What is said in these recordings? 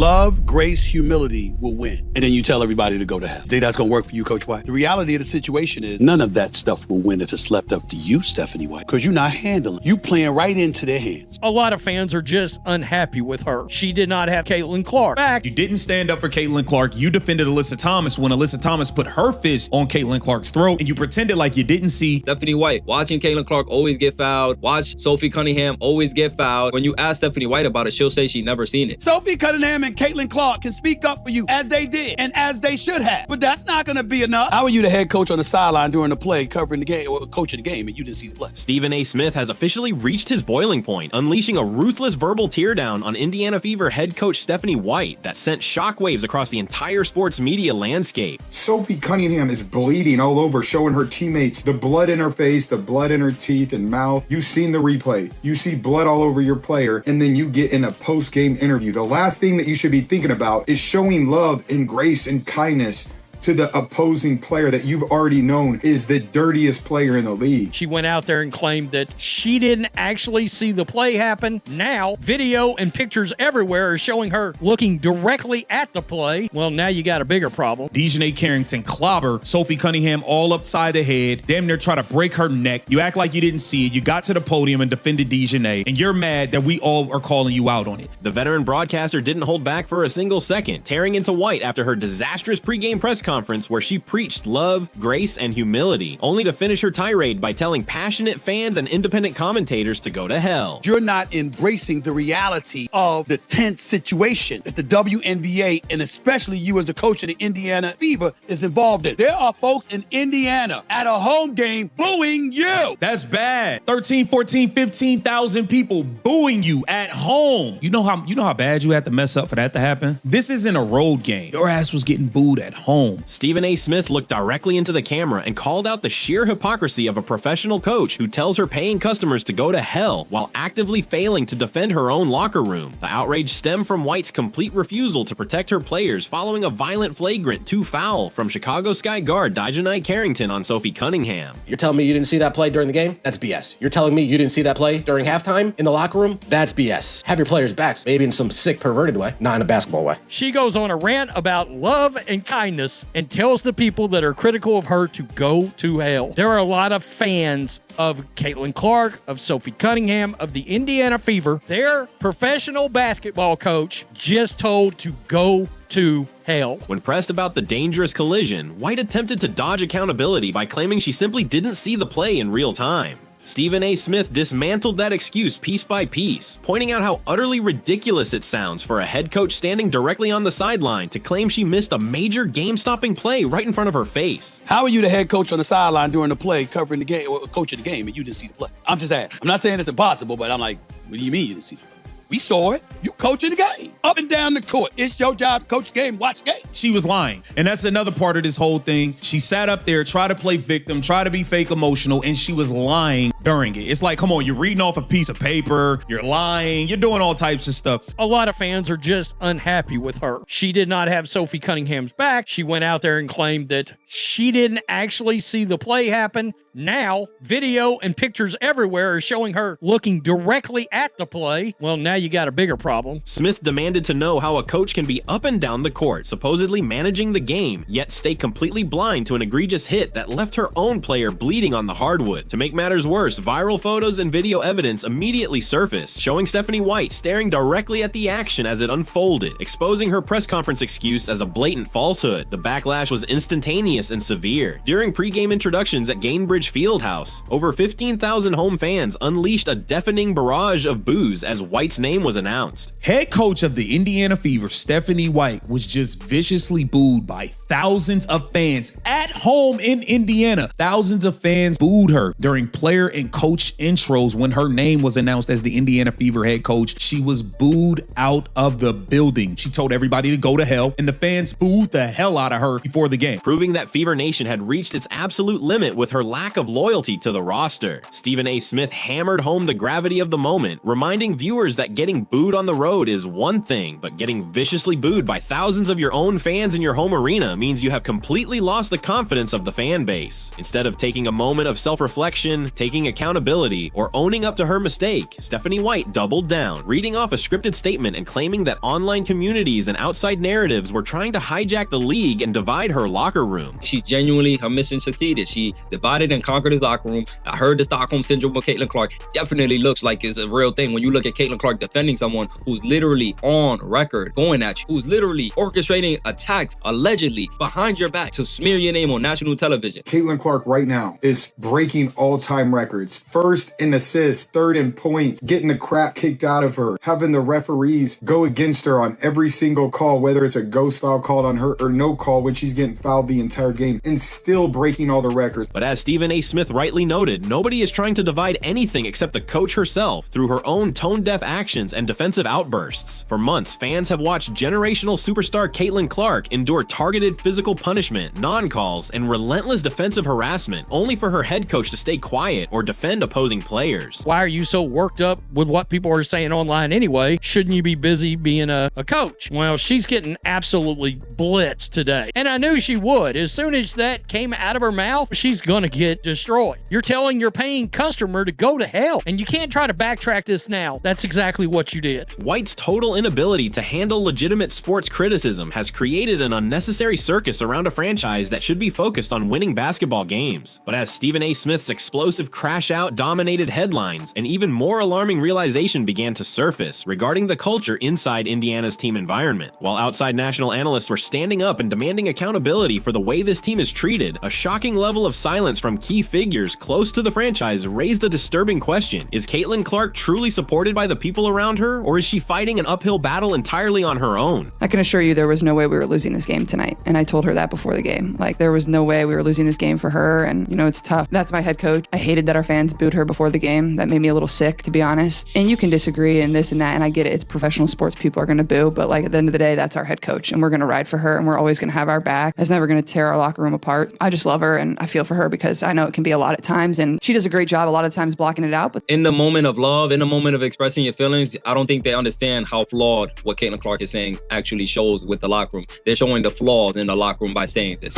Love, grace, humility will win. And then you tell everybody to go to hell. Think that's going to work for you, Coach White? The reality of the situation is none of that stuff will win if it's left up to you, Stephanie White, because you're not handling. You playing right into their hands. A lot of fans are just unhappy with her. She did not have Caitlin Clark back. You didn't stand up for Caitlin Clark. You defended Alyssa Thomas when Alyssa Thomas put her fist on Caitlin Clark's throat, and you pretended like you didn't see. Stephanie White, watching Caitlin Clark always get fouled. Watch Sophie Cunningham always get fouled. When you ask Stephanie White about it, she'll say she never seen it. Sophie Cunningham and Caitlin Clark can speak up for you as they did and as they should have. But that's not going to be enough. How are you the head coach on the sideline during the play, covering the game, or coaching the game, and you didn't see the play? Stephen A. Smith has officially reached his boiling point, unleashing a ruthless verbal teardown on Indiana Fever head coach Stephanie White that sent shockwaves across the entire sports media landscape. Sophie Cunningham is bleeding all over, showing her teammates the blood in her face, the blood in her teeth and mouth. You've seen the replay. You see blood all over your player, and then you get in a post-game interview. The last thing that you should be thinking about is showing love and grace and kindness to the opposing player that you've already known is the dirtiest player in the league. She went out there and claimed that she didn't actually see the play happen. Now, video and pictures everywhere are showing her looking directly at the play. Well, now you got a bigger problem. DiJonai Carrington clobber Sophie Cunningham all upside the head, damn near try to break her neck. You act like you didn't see it. You got to the podium and defended DiJonai, and you're mad that we all are calling you out on it. The veteran broadcaster didn't hold back for a single second, tearing into White after her disastrous pregame press conference where she preached love, grace, and humility, only to finish her tirade by telling passionate fans and independent commentators to go to hell. You're not embracing the reality of the tense situation that the WNBA, and especially you as the coach of the Indiana Fever, is involved in. There are folks in Indiana at a home game booing you. That's bad. 13, 14, 15,000 people booing you at home. You know how bad you had to mess up for that to happen? This isn't a road game. Your ass was getting booed at home. Stephen A. Smith looked directly into the camera and called out the sheer hypocrisy of a professional coach who tells her paying customers to go to hell while actively failing to defend her own locker room. The outrage stemmed from White's complete refusal to protect her players following a violent flagrant 2 foul from Chicago Sky guard DiJonai Carrington on Sophie Cunningham. You're telling me you didn't see that play during the game? That's BS. You're telling me you didn't see that play during halftime in the locker room? That's BS. Have your players' backs, maybe in some sick, perverted way, not in a basketball way. She goes on a rant about love and kindness and tells the people that are critical of her to go to hell. There are a lot of fans of Caitlin Clark, of Sophie Cunningham, of the Indiana Fever. Their professional basketball coach just told to go to hell. When pressed about the dangerous collision, White attempted to dodge accountability by claiming she simply didn't see the play in real time. Stephen A. Smith dismantled that excuse piece by piece, pointing out how utterly ridiculous it sounds for a head coach standing directly on the sideline to claim she missed a major game-stopping play right in front of her face. How are you the head coach on the sideline during the play, covering the game, or coaching the game, and you didn't see the play? I'm just asking. I'm not saying it's impossible, but I'm like, what do you mean you didn't see the play? We saw it. You coaching the game. Up and down the court. It's your job to coach the game, watch the game. She was lying. And that's another part of this whole thing. She sat up there, tried to play victim, tried to be fake emotional, and she was lying during it. It's like, come on, you're reading off a piece of paper, you're lying, you're doing all types of stuff. A lot of fans are just unhappy with her. She did not have Sophie Cunningham's back. She went out there and claimed that she didn't actually see the play happen. Now, video and pictures everywhere are showing her looking directly at the play. Well, now you got a bigger problem. Smith demanded to know how a coach can be up and down the court, supposedly managing the game, yet stay completely blind to an egregious hit that left her own player bleeding on the hardwood. To make matters worse, viral photos and video evidence immediately surfaced, showing Stephanie White staring directly at the action as it unfolded, exposing her press conference excuse as a blatant falsehood. The backlash was instantaneous and severe. During pregame introductions at Gainbridge Fieldhouse, over 15,000 home fans unleashed a deafening barrage of boos as White's name was announced. Head coach of the Indiana Fever, Stephanie White, was just viciously booed by thousands of fans at home in Indiana. Thousands of fans booed her during player and coach intros when her name was announced as the Indiana Fever head coach. She was booed out of the building. She told everybody to go to hell, and the fans booed the hell out of her before the game, proving that Fever Nation had reached its absolute limit with her lack of loyalty to the roster. Stephen A. Smith hammered home the gravity of the moment, reminding viewers that getting booed on the road is one thing, but getting viciously booed by thousands of your own fans in your home arena means you have completely lost the confidence of the fan base. Instead of taking a moment of self-reflection, taking accountability, or owning up to her mistake, Stephanie White doubled down, reading off a scripted statement and claiming that online communities and outside narratives were trying to hijack the league and divide her locker room. She genuinely, her mission succeeded. She divided and conquered his locker room. I heard the Stockholm Syndrome with Caitlin Clark definitely looks like it's a real thing when you look at Caitlin Clark defending someone who's literally on record going at you, who's literally orchestrating attacks allegedly behind your back to smear your name on national television. Caitlin Clark right now is breaking all-time records. First in assists, third in points, getting the crap kicked out of her, having the referees go against her on every single call, whether it's a ghost foul called on her or no call when she's getting fouled the entire game, and still breaking all the records. But as Stephen A. Smith rightly noted, nobody is trying to divide anything except the coach herself through her own tone-deaf actions and defensive outbursts. For months, fans have watched generational superstar Caitlin Clark endure targeted physical punishment, non-calls, and relentless defensive harassment, only for her head coach to stay quiet or defend opposing players. Why are you so worked up with what people are saying online anyway? Shouldn't you be busy being a coach? Well, she's getting absolutely blitzed today. And I knew she would. As soon as that came out of her mouth, she's gonna get destroyed. You're telling your paying customer to go to hell, and you can't try to backtrack this now. That's exactly what you did. White's total inability to handle legitimate sports criticism has created an unnecessary circus around a franchise that should be focused on winning basketball games. But as Stephen A. Smith's explosive crash-out dominated headlines, an even more alarming realization began to surface regarding the culture inside Indiana's team environment. While outside national analysts were standing up and demanding accountability for the way this team is treated, a shocking level of silence from key figures close to the franchise raised a disturbing question. Is Caitlin Clark truly supported by the people around her, or is she fighting an uphill battle entirely on her own? I can assure you there was no way we were losing this game tonight, and I told her that before the game. Like, there was no way we were losing this game for her, and, you know, it's tough. That's my head coach. I hated that our fans booed her before the game. That made me a little sick, to be honest. And you can disagree and this and that, and I get it. It's professional sports. People are going to boo, but, like, at the end of the day, that's our head coach, and we're going to ride for her, and we're always going to have our back. It's never going to tear our locker room apart. I just love her, and I feel for her because I know it can be a lot at times, and she does a great job a lot of times blocking it out. But in the moment of love, in the moment of expressing your feelings, I don't think they understand how flawed what Caitlin Clark is saying actually shows with the locker room. They're showing the flaws in the locker room by saying this.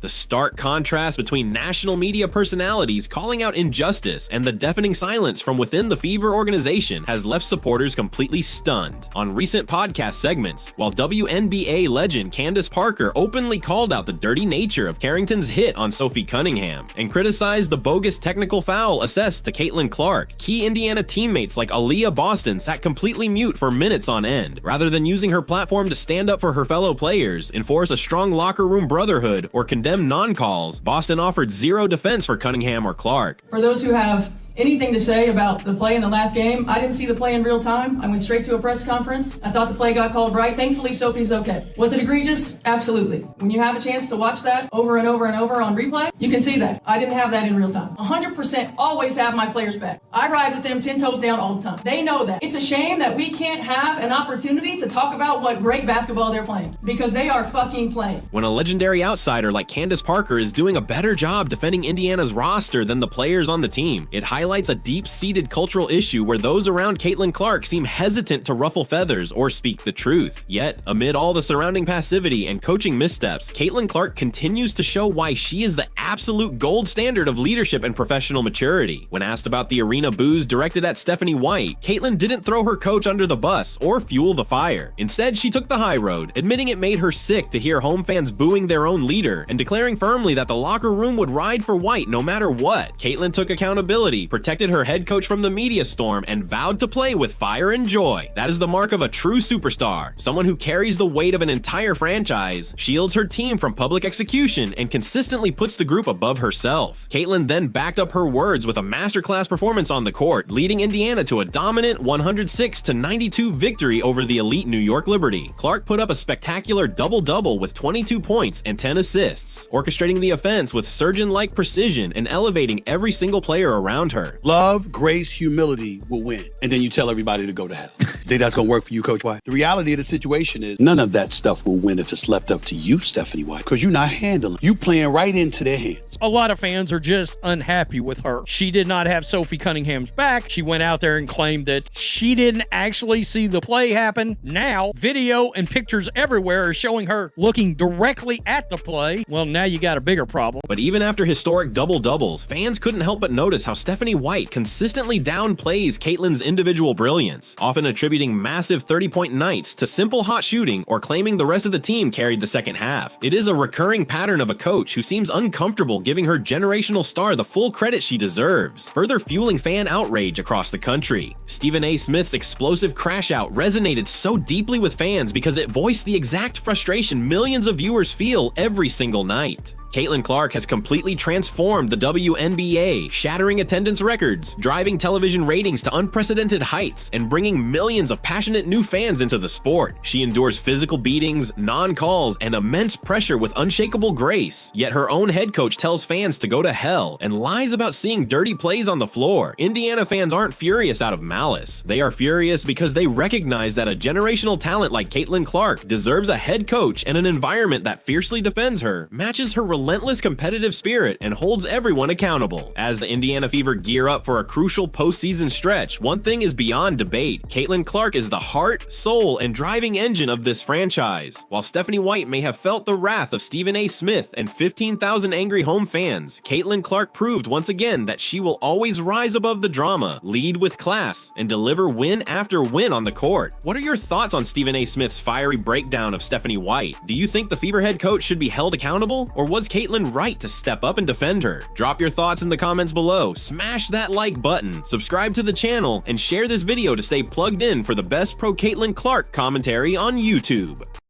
The stark contrast between national media personalities calling out injustice and the deafening silence from within the Fever organization has left supporters completely stunned. On recent podcast segments, while WNBA legend Candace Parker openly called out the dirty nature of Carrington's hit on Sophie Cunningham and criticized the bogus technical foul assessed to Caitlin Clark, key Indiana teammates like Aaliyah Boston sat completely mute for minutes on end. Rather than using her platform to stand up for her fellow players, enforce a strong locker room brotherhood, or condemn non-calls, Boston offered zero defense for Cunningham or Clark. For those who have anything to say about the play in the last game, I didn't see the play in real time. I went straight to a press conference. I thought the play got called right. Thankfully, Sophie's okay. Was it egregious? Absolutely. When you have a chance to watch that over and over and over on replay, you can see that. I didn't have that in real time. 100% always have my players back. I ride with them 10 toes down all the time. They know that. It's a shame that we can't have an opportunity to talk about what great basketball they're playing, because they are fucking playing. When a legendary outsider like Candace Parker is doing a better job defending Indiana's roster than the players on the team, it highlights a deep-seated cultural issue where those around Caitlin Clark seem hesitant to ruffle feathers or speak the truth. Yet, amid all the surrounding passivity and coaching missteps, Caitlin Clark continues to show why she is the absolute gold standard of leadership and professional maturity. When asked about the arena boos directed at Stephanie White, Caitlin didn't throw her coach under the bus or fuel the fire. Instead, she took the high road, admitting it made her sick to hear home fans booing their own leader and declaring firmly that the locker room would ride for White no matter what. Caitlin took accountability, protected her head coach from the media storm, and vowed to play with fire and joy. That is the mark of a true superstar, someone who carries the weight of an entire franchise, shields her team from public execution, and consistently puts the group above herself. Caitlin then backed up her words with a masterclass performance on the court, leading Indiana to a dominant 106-92 victory over the elite New York Liberty. Clark put up a spectacular double-double with 22 points and 10 assists, orchestrating the offense with surgeon-like precision and elevating every single player around her. more. Love, grace, humility will win. And then you tell everybody to go to hell. Think that's going to work for you, Coach White? The reality of the situation is none of that stuff will win if it's left up to you, Stephanie White, because you're not handling. You playing right into their hands. A lot of fans are just unhappy with her. She did not have Sophie Cunningham's back. She went out there and claimed that she didn't actually see the play happen. Now, video and pictures everywhere are showing her looking directly at the play. Well, now you got a bigger problem. But even after historic double-doubles, fans couldn't help but notice how Stephanie White consistently downplays Caitlin's individual brilliance, often attributing massive 30-point nights to simple hot shooting or claiming the rest of the team carried the second half. It is a recurring pattern of a coach who seems uncomfortable giving her generational star the full credit she deserves, further fueling fan outrage across the country. Stephen A. Smith's explosive crash out resonated so deeply with fans because it voiced the exact frustration millions of viewers feel every single night. Caitlin Clark has completely transformed the WNBA, shattering attendance records, driving television ratings to unprecedented heights, and bringing millions of passionate new fans into the sport. She endures physical beatings, non-calls, and immense pressure with unshakable grace. Yet her own head coach tells fans to go to hell and lies about seeing dirty plays on the floor. Indiana fans aren't furious out of malice. They are furious because they recognize that a generational talent like Caitlin Clark deserves a head coach and an environment that fiercely defends her, matches her relentless competitive spirit, and holds everyone accountable. As the Indiana Fever gear up for a crucial postseason stretch, one thing is beyond debate. Caitlin Clark is the heart, soul, and driving engine of this franchise. While Stephanie White may have felt the wrath of Stephen A. Smith and 15,000 angry home fans, Caitlin Clark proved once again that she will always rise above the drama, lead with class, and deliver win after win on the court. What are your thoughts on Stephen A. Smith's fiery breakdown of Stephanie White? Do you think the Fever head coach should be held accountable, or was Caitlin right to step up and defend her? Drop your thoughts in the comments below, smash that like button, subscribe to the channel, and share this video to stay plugged in for the best pro Caitlin Clark commentary on YouTube.